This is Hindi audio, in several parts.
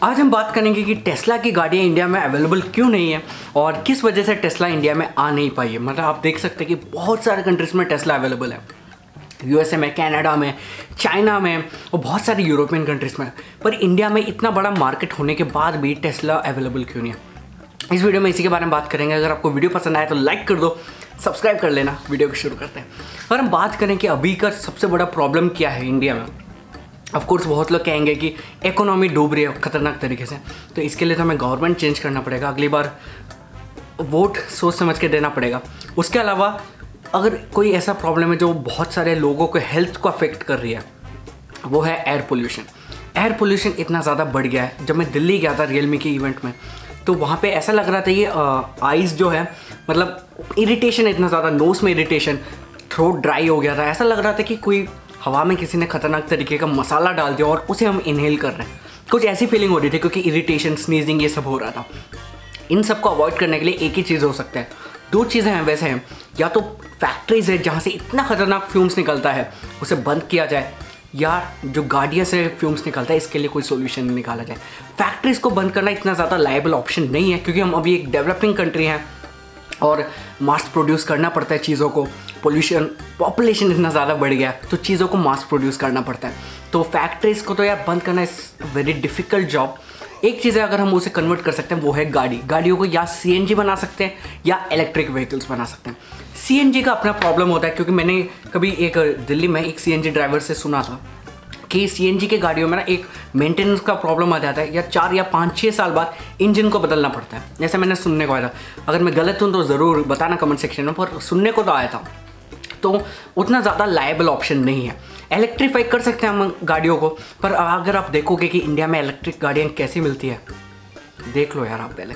आज हम बात करेंगे कि टेस्ला की गाड़ियाँ इंडिया में अवेलेबल क्यों नहीं है और किस वजह से टेस्ला इंडिया में आ नहीं पाई है। मतलब आप देख सकते हैं कि बहुत सारे कंट्रीज़ में टेस्ला अवेलेबल है, यूएसए में, कनाडा में, चाइना में और बहुत सारी यूरोपियन कंट्रीज़ में, पर इंडिया में इतना बड़ा मार्केट होने के बाद भी टेस्ला अवेलेबल क्यों नहीं है। इस वीडियो में इसी के बारे में बात करेंगे। अगर आपको वीडियो पसंद आए तो लाइक कर दो, सब्सक्राइब कर लेना। वीडियो को शुरू करते हैं और हम बात करें कि अभी का सबसे बड़ा प्रॉब्लम क्या है इंडिया में। ऑफ कोर्स बहुत लोग कहेंगे कि इकोनॉमी डूब रही है खतरनाक तरीके से, तो इसके लिए तो हमें गवर्नमेंट चेंज करना पड़ेगा, अगली बार वोट सोच समझ के देना पड़ेगा। उसके अलावा अगर कोई ऐसा प्रॉब्लम है जो बहुत सारे लोगों को हेल्थ को अफेक्ट कर रही है, वो है एयर पोल्यूशन। एयर पोल्यूशन इतना ज़्यादा बढ़ गया है। जब मैं दिल्ली गया था रियलमी के इवेंट में, तो वहाँ पे ऐसा लग रहा था ये आइज़ जो है, मतलब इरिटेशन इतना ज़्यादा, नोज़ में इरिटेशन, थ्रोट ड्राई हो गया था। ऐसा लग रहा था कि कोई हवा में किसी ने खतरनाक तरीके का मसाला डाल दिया और उसे हम इनहेल कर रहे हैं, कुछ ऐसी फीलिंग हो रही थी, क्योंकि इरिटेशन, स्नीजिंग, ये सब हो रहा था। इन सब को अवॉइड करने के लिए एक ही चीज़ हो सकता है, दो चीज़ें हैं वैसे हैं, या तो फैक्ट्रीज है जहाँ से इतना खतरनाक फ्यूम्स निकलता है उसे बंद किया जाए, या जो गाड़ियाँ से फ्यूम्स निकलता है इसके लिए कोई सोल्यूशन निकाला जाए। फैक्ट्रीज़ को बंद करना इतना ज़्यादा लायबल ऑप्शन नहीं है, क्योंकि हम अभी एक डेवलपिंग कंट्री हैं और मास प्रोड्यूस करना पड़ता है चीज़ों को। पॉपुलेशन इतना ज़्यादा बढ़ गया तो चीज़ों को मास प्रोड्यूस करना पड़ता है। तो फैक्ट्रीज़ को तो यार बंद करना इज़ वेरी डिफ़िकल्ट जॉब। एक चीज़ है, अगर हम उसे कन्वर्ट कर सकते हैं वो है गाड़ियों को या सीएनजी बना सकते हैं या इलेक्ट्रिक व्हीकल्स बना सकते हैं। सीएनजी का अपना प्रॉब्लम होता है, क्योंकि मैंने कभी एक दिल्ली में एक सीएनजी ड्राइवर से सुना था कि सीएनजी के गाड़ियों में ना एक मेंटेनेंस का प्रॉब्लम आ जाता है, या 4 या 5-6 साल बाद इंजन को बदलना पड़ता है। जैसे मैंने सुनने को आया था, अगर मैं गलत हूँ तो ज़रूर बताना कमेंट सेक्शन में, पर सुनने को तो आया था। तो उतना ज़्यादा लायबल ऑप्शन नहीं है। इलेक्ट्रीफाई कर सकते हैं हम गाड़ियों को, पर अगर आप देखोगे कि इंडिया में इलेक्ट्रिक गाड़ियाँ कैसी मिलती है, देख लो यार आप पहले।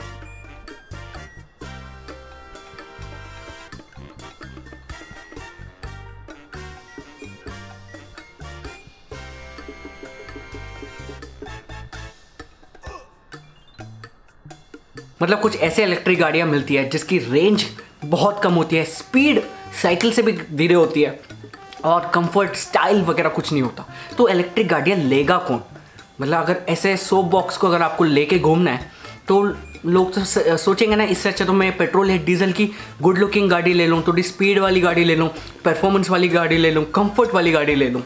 मतलब कुछ ऐसे इलेक्ट्रिक गाड़ियाँ मिलती है जिसकी रेंज बहुत कम होती है, स्पीड साइकिल से भी धीरे होती है और कंफर्ट, स्टाइल वगैरह कुछ नहीं होता। तो इलेक्ट्रिक गाड़ियाँ लेगा कौन? मतलब अगर ऐसे सोप बॉक्स को अगर आपको लेके घूमना है तो लोग तो सोचेंगे ना, इससे अच्छा तो मैं पेट्रोल या डीजल की गुड लुकिंग गाड़ी ले लूँ, थोड़ी स्पीड वाली गाड़ी ले लूँ, परफॉर्मेंस वाली गाड़ी ले लूँ, कंफर्ट वाली गाड़ी ले लूँ।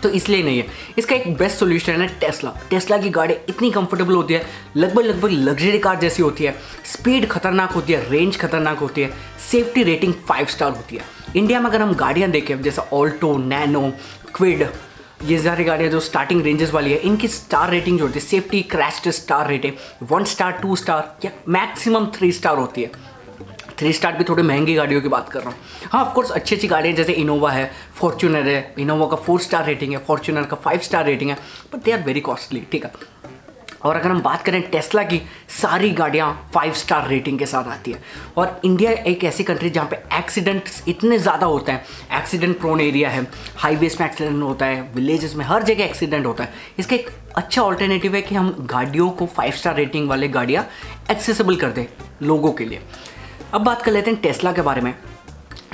तो इसलिए नहीं है। इसका एक बेस्ट सोल्यूशन है टेस्ला। टेस्ला की गाड़ी इतनी कंफर्टेबल होती है, लगभग लग्जरी कार जैसी होती है, स्पीड खतरनाक होती है, रेंज खतरनाक होती है, सेफ्टी रेटिंग 5 स्टार होती है। इंडिया में अगर हम गाड़ियाँ देखें जैसे ऑल्टो, नैनो, क्विड, ये सारी गाड़ियाँ जो स्टार्टिंग रेंजेस वाली है, इनकी स्टार रेटिंग जो होती है, safety crash test star rating 1 star, 2 star या मैक्सिमम 3 स्टार होती है। 3 स्टार भी थोड़ी महंगी गाड़ियों की बात कर रहा हूँ। हाँ, ऑफकोर्स अच्छी अच्छी गाड़ियाँ जैसे इनोवा है, फॉर्च्यूनर है, इनोवा का 4 स्टार रेटिंग है, फॉर्च्यूनर का 5 स्टार रेटिंग है, but they are very costly, ठीक है। और अगर हम बात करें टेस्ला की, सारी गाड़ियाँ 5 स्टार रेटिंग के साथ आती है। और इंडिया एक ऐसी कंट्री जहाँ पे एक्सीडेंट्स इतने ज़्यादा होते हैं, एक्सीडेंट प्रोन एरिया है, हाईवेज में एक्सीडेंट होता है, विलेजेस में, हर जगह एक्सीडेंट होता है। इसका एक अच्छा ऑल्टरनेटिव है कि हम गाड़ियों को 5 स्टार रेटिंग वाले गाड़ियाँ एक्सेसिबल कर दें लोगों के लिए। अब बात कर लेते हैं टेस्ला के बारे में।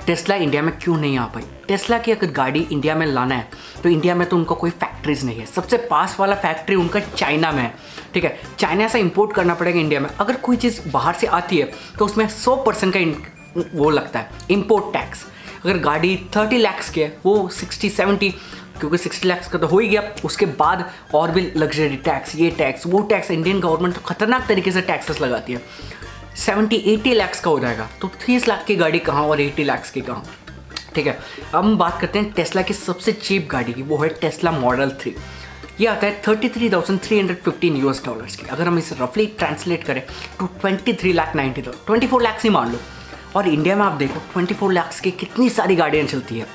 टेस्ला इंडिया में क्यों नहीं आ पाई? टेस्ला की अगर गाड़ी इंडिया में लाना है तो इंडिया में तो उनका कोई फैक्ट्रीज नहीं है। सबसे पास वाला फैक्ट्री उनका चाइना में है, ठीक है। चाइना से इंपोर्ट करना पड़ेगा इंडिया में। अगर कोई चीज़ बाहर से आती है तो उसमें 100% का वो लगता है इम्पोर्ट टैक्स। अगर गाड़ी 30 लाख की है, वो 60-70, क्योंकि 60 लाख का तो हो ही गया, उसके बाद और भी लग्जरी टैक्स, ये टैक्स, वो टैक्स, इंडियन गवर्नमेंट तो खतरनाक तरीके से टैक्सेस लगाती है। 70-80 लाख का हो जाएगा, तो 30 लाख की गाड़ी कहाँ और 80 लाख की कहाँ, ठीक है। अब हम बात करते हैं टेस्ला की सबसे चीप गाड़ी की, वो है टेस्ला मॉडल 3। ये आता है $33,315 की। अगर हम इसे रफली ट्रांसलेट करें तो 23,90,000, 24 लाख ही मान लो। और इंडिया में आप देखो 24 लाख की कितनी सारी गाड़ियाँ चलती है।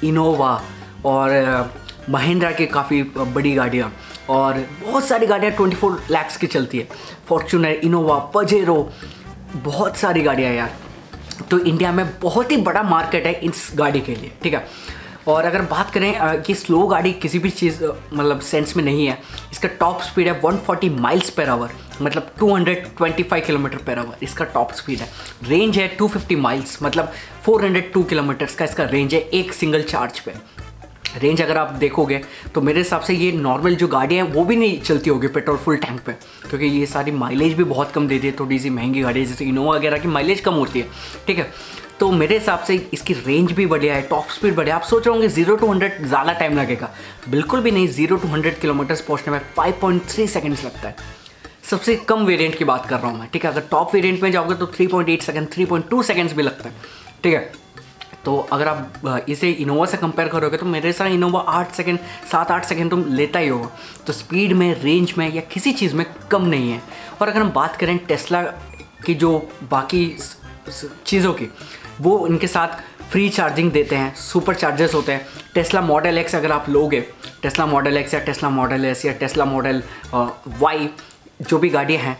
इनोवा और महिंद्रा की काफ़ी बड़ी गाड़ियाँ और बहुत सारी गाड़ियाँ 24 लाख की चलती है। फॉर्च्यूनर, इनोवा, पजेरो, बहुत सारी गाड़ियाँ यार। तो इंडिया में बहुत ही बड़ा मार्केट है इस गाड़ी के लिए, ठीक है। और अगर बात करें कि स्लो गाड़ी किसी भी चीज़ मतलब सेंस में नहीं है, इसका टॉप स्पीड है 140 माइल्स पर आवर, मतलब 225 किलोमीटर पर आवर इसका टॉप स्पीड है। रेंज है 250 माइल्स, मतलब 402 किलोमीटर्स का इसका रेंज है एक सिंगल चार्ज पे। रेंज अगर आप देखोगे तो मेरे हिसाब से ये नॉर्मल जो गाड़ियाँ हैं वो भी नहीं चलती होगी पेट्रोल फुल टैंक पे, क्योंकि ये सारी माइलेज भी बहुत कम देती है। थोड़ी सी महंगी गाड़ी जैसे इनोवा वगैरह की माइलेज कम होती है, ठीक है। तो मेरे हिसाब से इसकी रेंज भी बढ़िया है, टॉप स्पीड बढ़िया। आप सोच रहे होंगे 0 to 100 ज़्यादा टाइम लगेगा, बिल्कुल भी नहीं। 0 to 100 किलोमीटर पहुँचने में 5.3 सेकेंड्स लगता है। सबसे कम वेरिएंट की बात कर रहा हूँ मैं, ठीक है। अगर टॉप वेरिएंट में जाओगे तो 3.8 सेकेंड, 3.2 सेकेंड्स भी लगता है, ठीक है। तो अगर आप इसे इनोवा से कंपेयर करोगे तो मेरे साथ इनोवा 8 सेकेंड, 7-8 सेकेंड तो लेता ही होगा। तो स्पीड में, रेंज में या किसी चीज़ में कम नहीं है। और अगर हम बात करें टेस्ला की जो बाकी चीज़ों की, वो इनके साथ फ्री चार्जिंग देते हैं, सुपर चार्जर्स होते हैं। टेस्ला मॉडल एक्स अगर आप लोगे, टेस्ला मॉडल एक्स या टेस्ला मॉडल एस या टेस्ला मॉडल वाई, जो भी गाड़ियाँ हैं,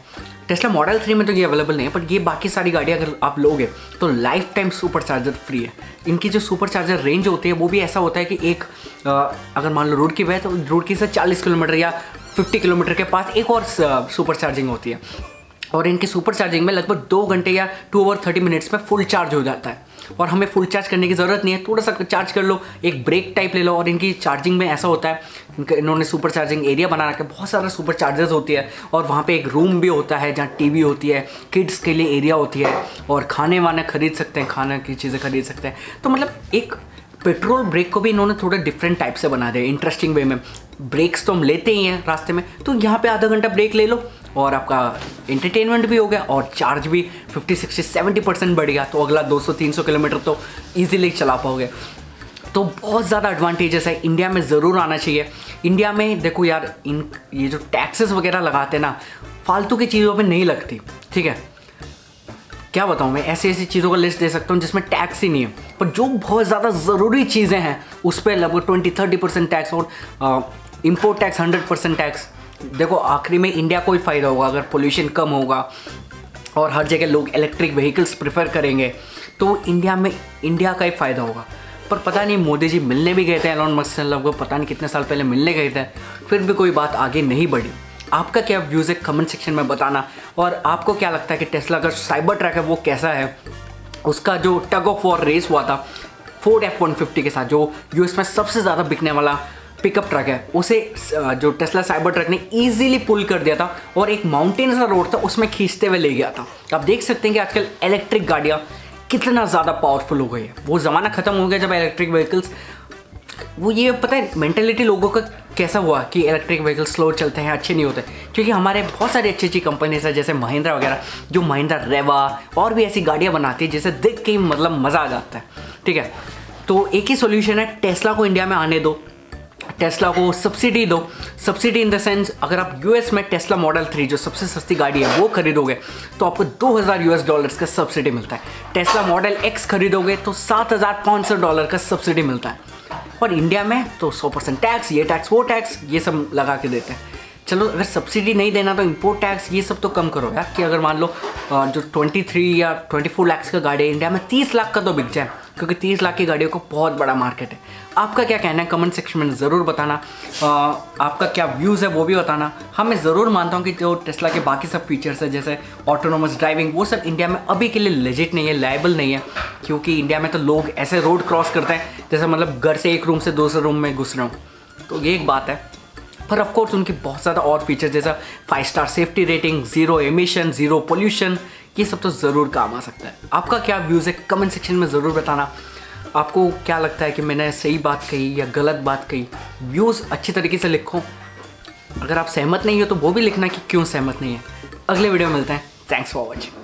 टेस्ला मॉडल 3 में तो ये अवेलेबल नहीं है, पर ये बाकी सारी गाड़ियाँ अगर आप लोगे तो life time super charger free है। इनकी जो सुपर चार्जर रेंज होती है वो भी ऐसा होता है कि एक अगर मान लो रोड की है तो रोड की से 40 किलोमीटर या 50 किलोमीटर के पास एक और सुपर चार्जिंग होती है। और इनकी सुपर चार्जिंग में लगभग 2 घंटे या 2 और 30 मिनट्स में फुल चार्ज हो जाता है। और हमें फुल चार्ज करने की ज़रूरत नहीं है, थोड़ा सा चार्ज कर लो, एक ब्रेक टाइप ले लो। और इनकी चार्जिंग में ऐसा होता है, इन्होंने सुपर चार्जिंग एरिया बना रखा है, बहुत सारा सुपर चार्जर्स होती है। और वहाँ पे एक रूम भी होता है जहाँ टीवी होती है, किड्स के लिए एरिया होती है, और खाने वाने खरीद सकते हैं, खाने की चीज़ें खरीद सकते हैं। तो मतलब एक पेट्रोल ब्रेक को भी इन्होंने थोड़ा डिफरेंट टाइप से बना दिया, इंटरेस्टिंग वे में। ब्रेक्स तो हम लेते ही हैं रास्ते में, तो यहाँ पे आधा घंटा ब्रेक ले लो और आपका एंटरटेनमेंट भी हो गया और चार्ज भी 50, 60, 70% बढ़ गया। तो अगला 200-300 किलोमीटर तो ईजिली चला पाओगे। तो बहुत ज़्यादा एडवांटेजेस है, इंडिया में ज़रूर आना चाहिए। इंडिया में देखो यार, ये जो टैक्सेस वगैरह लगाते हैं ना, फालतू की चीज़ों पे नहीं लगती, ठीक है। क्या बताऊँ मैं, ऐसी ऐसी चीज़ों का लिस्ट दे सकता हूँ जिसमें टैक्स ही नहीं है, पर जो बहुत ज़्यादा ज़रूरी चीज़ें हैं उस पर लगभग 20-30% टैक्स और इम्पोर्ट टैक्स 100% टैक्स। देखो आखिरी में इंडिया को ही फ़ायदा होगा अगर पोल्यूशन कम होगा और हर जगह लोग इलेक्ट्रिक व्हीकल्स प्रेफर करेंगे, तो इंडिया का ही फ़ायदा होगा। पर पता नहीं, मोदी जी मिलने भी गए थे एलोन मस्क से, लगभग पता नहीं कितने साल पहले मिलने गए थे, फिर भी कोई बात आगे नहीं बढ़ी। आपका क्या व्यूज़ है कमेंट सेक्शन में बताना। और आपको क्या लगता है कि टेस्ला का साइबर ट्रक है वो कैसा है। उसका जो टग ऑफ वॉर रेस हुआ था फोर्ड F-150 के साथ, जो यूएस में सबसे ज़्यादा बिकने वाला पिकअप ट्रक है, उसे जो टेस्ला साइबर ट्रक ने ईजिली पुल कर दिया था और एक माउंटेन सा रोड था उसमें खींचते हुए ले गया था। आप देख सकते हैं कि आजकल इलेक्ट्रिक गाड़ियाँ कितना ज़्यादा पावरफुल हो गई है। वो ज़माना ख़त्म हो गया जब इलेक्ट्रिक व्हीकल्स, वो ये पता है मेंटेलिटी लोगों का कैसा हुआ कि इलेक्ट्रिक व्हीकल स्लो चलते हैं, अच्छे नहीं होते। क्योंकि हमारे बहुत सारी अच्छी अच्छी कंपनीज है जैसे महिंद्रा वगैरह, जो महिंद्रा रेवा और भी ऐसी गाड़ियाँ बनाती है जिसे देख के मतलब मज़ा आ जाता है, ठीक है। तो एक ही सोल्यूशन है, टेस्ला को इंडिया में आने दो, टेस्ला को सब्सिडी दो। सब्सिडी इन द सेंस, अगर आप यूएस में टेस्ला मॉडल 3 जो सबसे सस्ती गाड़ी है वो खरीदोगे तो आपको $2000 का सब्सिडी मिलता है। टेस्ला मॉडल एक्स खरीदोगे तो $7500 का सब्सिडी मिलता है। और इंडिया में तो 100% टैक्स, ये टैक्स वो टैक्स, ये सब लगा के देते हैं। चलो अगर सब्सिडी नहीं देना तो इंपोर्ट टैक्स ये सब तो कम करो यार, कि अगर मान लो जो 23 या 24 लाख का गाड़ी है इंडिया में 30 लाख का तो बिक जाए, क्योंकि 30 लाख की गाड़ियों को बहुत बड़ा मार्केट है। आपका क्या कहना है कमेंट सेक्शन में ज़रूर बताना। आपका क्या व्यूज़ है वो भी बताना। हाँ, मैं ज़रूर मानता हूँ कि जो टेस्ला के बाकी सब फीचर्स है जैसे ऑटोनोमस ड्राइविंग, वो सब इंडिया में अभी के लिए लेजिट नहीं है, लायबल नहीं है। क्योंकि इंडिया में तो लोग ऐसे रोड क्रॉस करते हैं जैसे मतलब घर से एक रूम से दूसरे रूम में घुस रहा हूँ, तो ये एक बात है। पर ऑफकोर्स उनकी बहुत ज़्यादा और फीचर्स जैसा 5 star safety rating, 0 emission, 0 pollution, ये सब तो ज़रूर काम आ सकता है। आपका क्या व्यूज़ है कमेंट सेक्शन में ज़रूर बताना। आपको क्या लगता है कि मैंने सही बात कही या गलत बात कही। व्यूज़ अच्छी तरीके से लिखो। अगर आप सहमत नहीं हो तो वो भी लिखना कि क्यों सहमत नहीं है। अगले वीडियो में मिलते हैं। Thanks for watching.